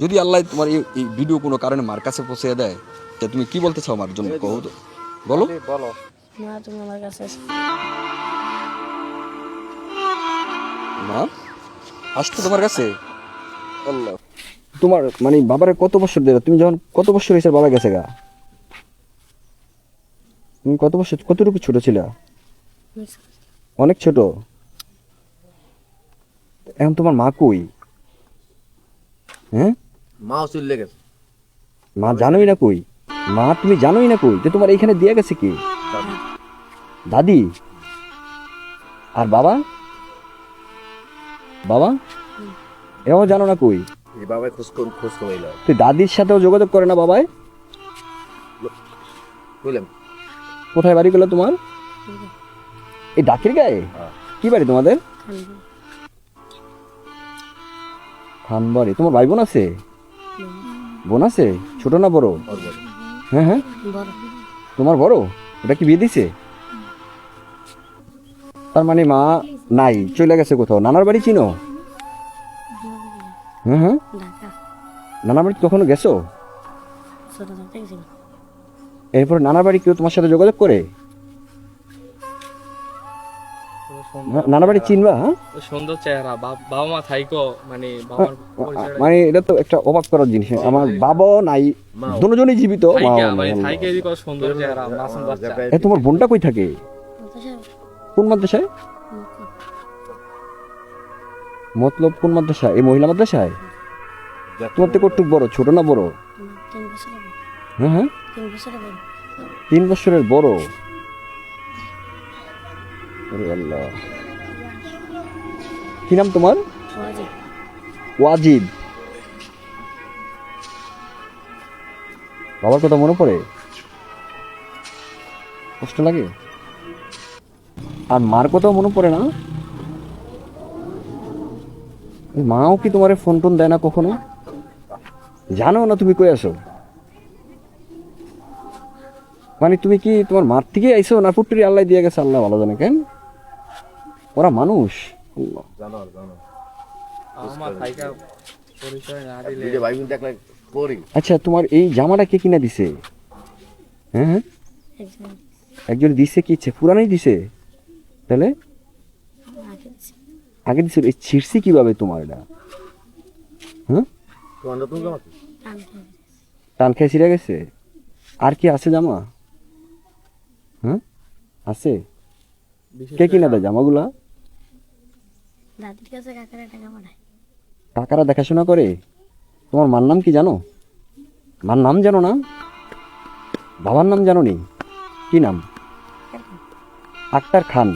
যদি আল্লাহ তোমার এই ভিডিও কোনো কারণে মার কাছে পৌঁছে দেয় তা তুমি কি বলতে চাও মার জন্য কও তো বলো বলো মা তুমি আমার কাছে মা আসতো তোমার কাছে আল্লাহ তোমার মানে বাবার কত বছর ধরে তুমি যখন কত বছর হয়েছে বাবা গেছে গা তুমি কত বছর কতটুকু ছোট ছিল অনেক ছোট এখন তোমার মা কই হ্যাঁ মাও চলে গেছে মা জানোই না কই মা তুমি জানোই না কই যে তোমার এইখানে দিয়ে গেছে কি দাদি আর বাবা বাবা এও জানো না কই এই বাবাই খোঁজ কমাইল তুই দাদির সাথেও যোগাযোগ করে না বাবাই বুঝলাম কোথায় বাড়ি গেলো তোমার এই ডাকের গায়ে কি বাড়ি তোমাদের খানবাড়ি তোমার ভাই বোন আছে বোন আছে ছোট না বড় হ্যাঁ হ্যাঁ বড় তোমার বড় ওটা কি বিয়ে দিছে তার মানে মা নাই চলে গেছে কোথাও নানার বাড়ি চিনো হ্যাঁ হ্যাঁ ঢাকা নানার বাড়ি কখনো গেছো ছোট থাকতে গেছিল এরপর নানার বাড়ি কেউ তোমার সাথে যোগাযোগ করে নানার বাড়ি চিনবা হ্যাঁ সুন্দর চেহারা বাবা মা থাইকো মানে বাবার পরিচয়টা মানে এটা তো একটা অবাক করার জিনিস আমার বাবাও নাই দুজনই জীবিত মাও থাইকা নাই, মানে আল্লাহ। থাইকে দিকে সুন্দর চেহারা মাসুম বাচ্চা এ তোমার বোনটা কই থাকে কোন মাদ্রাসায় মতলব কোন মাদ্রাসায় এই মহিলা মাদ্রাসায় তোমার থেকে কতটুক বড় ছোট না বড় 3 বছর হবে হ্যাঁ হ্যাঁ 3 বছর হবে 3 বছরের বড় ওরে আল্লাহ কি নাম তোমার ওয়াজি ওয়াজিদ বাবার কথা মনে পড়ে কষ্ট লাগে আর মার কথাও মনে পড়ে না ওই মাও কি তোমার ফোন টোন দেয় না কখনো জানো না তুমি কই আসো মানে তুমি কি তোমার মার থেকে আইসো না পুট্টুরি আল্লাহ দিয়ে গেছে আল্লাহ ভালো জানে কেন ওরা মানুষ আল্লাহ জানো জানো বাবা মা থাইকা পরিচয় না দিলে ভিডিও ভাই বোন দেখলে করি আচ্ছা তোমার এই জামাটা কে কিনা দিছে হ্যাঁ হ্যাঁ একজন একজন দিছে কি ইচ্ছে পুরানোই দিছে তাহলে আগে দিছে। আগে দিছিল এই ছিড়ছি কিভাবে তোমার এটা হ্যাঁ তোমার নতুন জামা কি? টানতে হবে। টান খেয়ে ছিঁড়ে গেছে আর কি আছে জামা হ্যাঁ আছে বিশেষ কে কিনা দেয় জামাগুলা দাদির কাছে কাকারা টাকা পাঠায় কাকারা দেখাশোনা করে তোমার মার নাম কি জানো মার নাম জানো না বাবার নাম জানো নি কি নাম আক্তার খান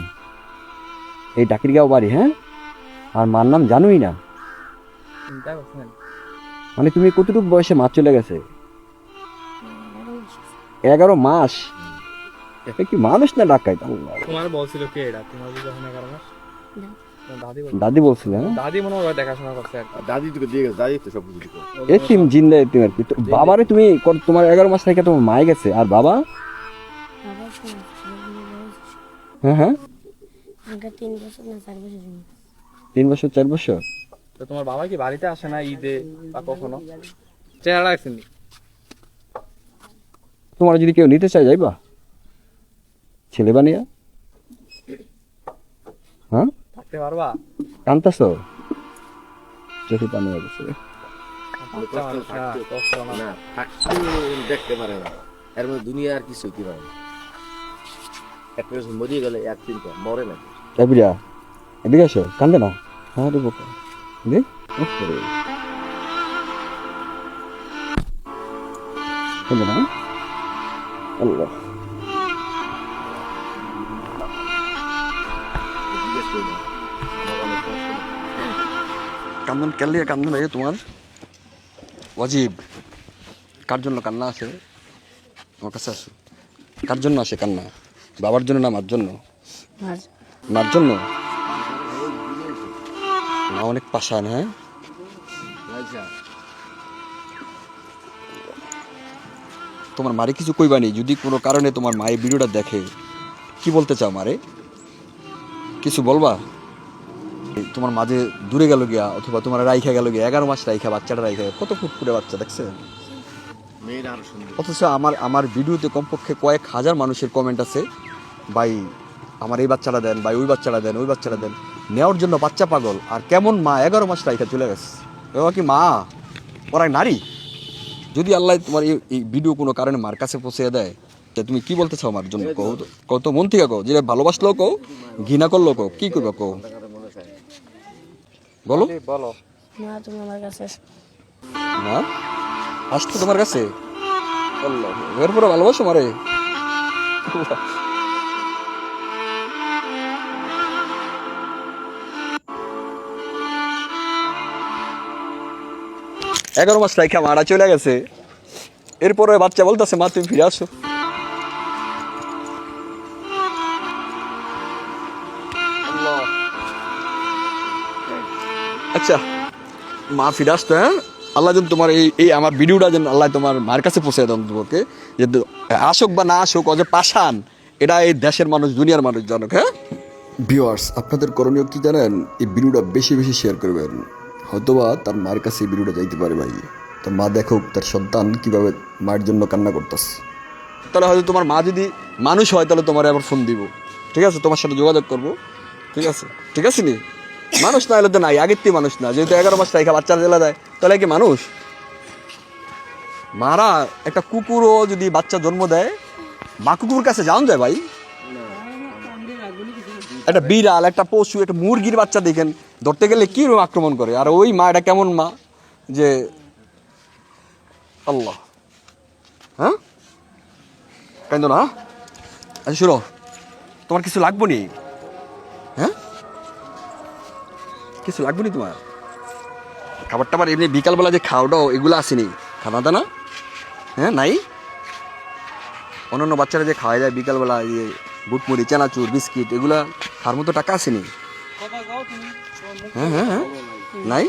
এই ডাকিরগাঁও বাড়ি হ্যাঁ আর মার নাম জানোই না চিন্তা করছেন মানে তুমি কতটুকু বয়সে মা চলে গেছে 11 মাস এ কি মানুষ না ডাকাই তোমার বলছিল কে এটা তোমার যখন 11 মাস তোমার দাদি বলছিল দাদি বলছিল হ্যাঁ দাদি মনে হয় দেখাশোনা করছে আর কি। আর দাদি তোকে দিয়ে গেছে দাদি তো সব কিছু করে এতিম জিন্দা এতিম আর কি তো বাবারে তুমি তোমার 11 মাস থেকে তোমার মায়ে গেছে আর বাবা আবার শুনে হ্যাঁ হ্যাঁ আগে 3 বছর না 4 বছর ছিল 3 বছর 4 বছর তো তোমার বাবা কি বাড়িতে আসে না ঈদে বা কখনো চেহারা রাখছেন তোমার যদি কেউ নিতে চায় যাইবা ছেলে বানিয়া হ্যাঁ থাকতে পারবা কান্তাছ চোখে পানি আসছে বাচ্চা মানুষ না, কষ্ট না। না থাকতে দেখতে পারে না এর মধ্যে দুনিয়া আর কিছু হইতে পারে না একটা কিছু মরিয়ে গেলে এক চিন্তা মরে না এবিরা এদিকে আসো কান্দে না হ্যাঁ রে বোকা দেখ কান্দে না আল্লাহ জিজ্ঞেস করি না আমার অনেক কষ্ট হয়। কান্দন কেলে কান্দন ভাই তোমার ওয়াজিব কার জন্য কান্না আছে আমার কাছে আসো কার জন্য আসে কান্না বাবার জন্য না মার জন্য আর মার জন্য মা অনেক পাষাণ হ্যাঁ আচ্ছা তোমার মারে কিছু কইবানি যদি কোনো কারণে তোমার মা এই ভিডিওটা দেখে কি বলতে চাও মারে কিছু বলবা তোমার মাঝে দূরে গেল গিয়া অথবা তোমার রাইখা গেল গিয়া 11 মাস রাইখা বাচ্চাটা রাইখা কত ফুটফুটে বাচ্চা দেখছেন। মেয়েরা আরো সুন্দর। অথচ আমার ভিডিওতে কমপক্ষে কয়েক হাজার মানুষের কমেন্ট আছে, ভাই আমার এই বাচ্চাটা দেন, ভাই ওই বাচ্চাটা দেন, ওই বাচ্চাটা দেন, নেওয়ার জন্য বাচ্চা পাগল। আর কেমন মা 11 মাস রাইখা চলে গেছে, ওরা কি মা, ওরা নারী? যদি আল্লাহ তোমার এই ভিডিও কোনো কারণে মার কাছে পৌঁছে দেয়, তা তুমি কি বলতে চাও আমার জন্য? কত মন থেকে কও, যেটা ভালোবাসলেও কও, ঘৃণা করলেও কও, কি করবে কও, বলো। বলো। মা তুমি আমার কাছে এসো। না আসতো তোমার কাছে? আল্লাহ, এর পুরো ভালোবাসো মারে। এগারো মাস রাইখা মারা চলে গেছে, এরপরে বাচ্চা বলতেছে মা তুমি ফিরে আসো। আচ্ছা মা ফিরে আসতো, হ্যাঁ আল্লাহ যেন তোমার এই আমার ভিডিওটা যেন আল্লাহ তোমার মার কাছে পৌঁছে দেন তোমাকে, যে আসুক বা না আসুক, ও যে পাশান এটা এই দেশের মানুষ দুনিয়ার মানুষ জানুক। হ্যাঁ ভিউয়ার্স, আপনাদের করণীয় কি জানেন? এই ভিডিওটা বেশি বেশি শেয়ার করবেন, হয়তোবা তার মার কাছে এই ভিডিওটা যাইতে পারে ভাই, তার মা দেখুক তার সন্তান কিভাবে মায়ের জন্য কান্না করতেছে। তাহলে হয়তো তোমার মা যদি মানুষ হয় তাহলে তোমার আবার ফোন দিব, ঠিক আছে, তোমার সাথে যোগাযোগ করবো, ঠিক আছে, ঠিক আছে নি? মানুষ না হলে তো নাই, আগের থেকে মানুষ না, যেহেতু 11 মাস রাইখা বাচ্চা জেলা দেয়, তাহলে কি মানুষ? মারা একটা কুকুরও যদি বাচ্চা জন্ম দেয়, মা কুকুর কাছে যাওয়া যায় ভাই? একটা বিড়াল, একটা পশু, একটা মুরগির বাচ্চা দেখেন ধরতে গেলে কি রকম আক্রমণ করে, আর ওই মা এটা কেমন মা যে আল্লাহ। হ্যাঁ কেন না? আচ্ছা শুনো, তোমার কিছু লাগবো নি? হ্যাঁ কিছু লাগবে নি তোমার? খাবার টাবার এমনি বিকালবেলা যে খাওয়াটাও এগুলো আসেনি, খানা দানা? হ্যাঁ নাই? অন্যান্য বাচ্চারা যে খাওয়া যায় বিকালবেলা, ইয়ে বুটমুড়ি, চানাচুর, বিস্কিট, এগুলা খাওয়ার মতো টাকা আসেনি? হ্যাঁ হ্যাঁ হ্যাঁ নাই?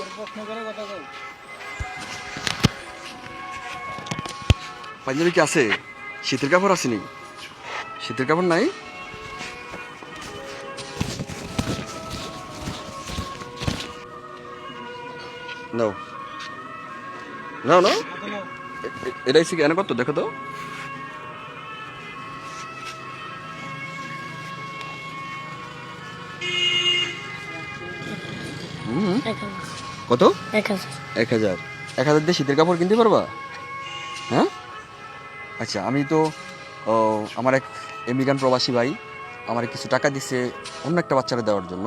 পাঞ্জাবি কি আছে? শীতের কাপড় আসেনি? শীতের কাপড় নাই? নাও নাও নাও, এটাই শিখে এনে কত দেখো তো। কত? 1000। 1000? 1000 দিয়ে শীতের কাপড় কিনতে পারবা? হ্যাঁ আচ্ছা, আমি তো আমার এক আমেরিকান প্রবাসী ভাই আমার কিছু টাকা দিচ্ছে অন্য একটা বাচ্চারা দেওয়ার জন্য,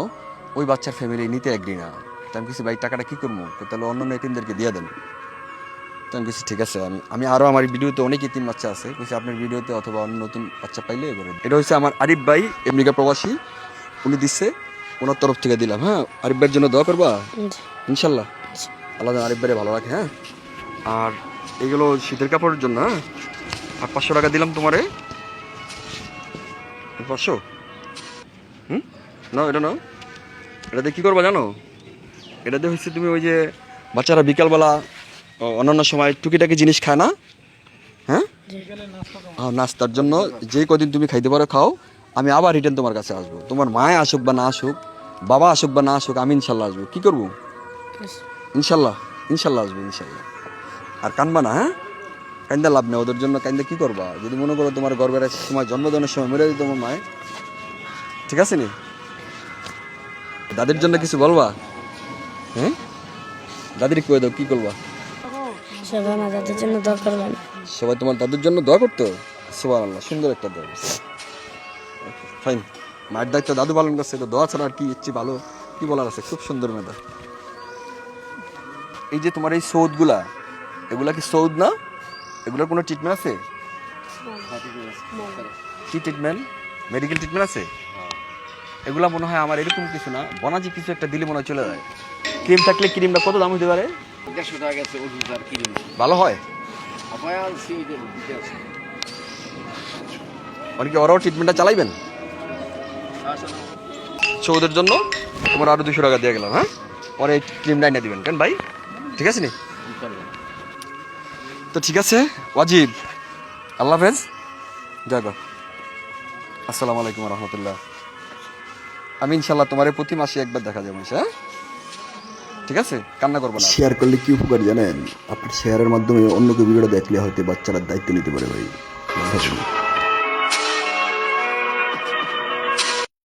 ওই বাচ্চার ফ্যামিলি নিতে এগ্রি না। তো আমি কিছু ভাই টাকাটা কী করবো, তাহলে অন্য এতিমদেরকে দিয়ে দেন। তো আমি কিছু ঠিক আছে, আমি আরও আমার ভিডিওতে অনেক এতিম বাচ্চা আছে, কিছু আপনার ভিডিওতে অথবা অন্য নতুন বাচ্চা পাইলে করে। এটা হচ্ছে আমার আরিফ ভাই, আমেরিকা প্রবাসী, উনি দিচ্ছে, ওনার তরফ থেকে দিলাম। হ্যাঁ আরিফ ভাইয়ের জন্য দোয়া করবা ইনশাল্লাহ, আল্লাহ যেন আরিফ ভাইরে ভালো রাখে। হ্যাঁ আর এগুলো শীতের কাপড়ের জন্য। হ্যাঁ আর 500 টাকা দিলাম তোমারে, 500। নাও এটা নাও, এটাতে কী করবা জানো? এটাতে হচ্ছে তুমি ওই যে বাচ্চারা বিকালবেলা অন্যান্য সময় টুকিটাকি জিনিস খায় না, হ্যাঁ নাস্তার জন্য যে কদিন তুমি খাইতে পারো খাও, আমি আবার রিটার্ন তোমার কাছে আসবো। তোমার মায়ে আসুক বা না আসুক, বাবা আসুক বা না আসুক, আমি ইনশাল্লাহ আসবো। কী করবো? ইনশাল্লাহ ইনশাল্লাহ আসবো ইনশাল্লাহ। আর কানবা না, হ্যাঁ কান্দা লাভ নেই, ওদের জন্য কান্দা কী করবা? যদি মনে করো তোমার গর্বের সময়, জন্মদিনের সময় মেরে দিত তোমার মায়ে, ঠিক আছে নি? দাদির জন্য কিছু বলবা? হ্যাঁ দাদির কয়ে দাও, কী করবা? সবাই আমার দাদির জন্য দোয়া করবেন। সবাই তোমার দাদুর জন্য দোয়া করতো? সুবহানাল্লাহ, সুন্দর একটা দোয়া। ফাইন, মায়ের দায়িত্ব দাদু পালন করছে, তো দোয়া ছাড়া আর কি ইচ্ছে ভালো কি বলার আছে? খুব সুন্দর মেধা। এই যে তোমার এই সৌদগুলা, এগুলা কি সৌদ না? এগুলোর কোনো ট্রিটমেন্ট আছে? কি ট্রিটমেন্ট? মেডিকেল ট্রিটমেন্ট আছে? এগুলা মনে হয় আমার এরকম কিছু না, বনাজি কিছু একটা দিলে মনে হয় চলে যায়। ক্রিম থাকলে ক্রিমটা কত দাম হতে পারে? 150 টাকা গেছে ওষুধ আর কি ভালো হয়? অনেকে ওরাও ট্রিটমেন্টটা চালাইবেন। সৌদের জন্য তোমার আরো 200 টাকা দিয়ে গেলাম। হ্যাঁ পরে এই ক্রিমটা এনে দিবেন কেন ভাই, ঠিক আছে নি? তো ঠিক আছে ওয়াজিব, আল্লাহ হাফেজ, জয় গো, আসসালামু আলাইকুম রহমতুল্লাহ। আমি ইনশাল্লাহ তোমার প্রতি মাসে একবার দেখা যাবো। হ্যাঁ ঠিক আছে, কান্না করবো না। শেয়ার করলে কি উপকার জানেন? আপনার শেয়ারের মাধ্যমে অন্য কেউ ভিডিওটা দেখলে হয়তো বাচ্চারা দায়িত্ব নিতে পারে ভাই। ভালো থাকবেন।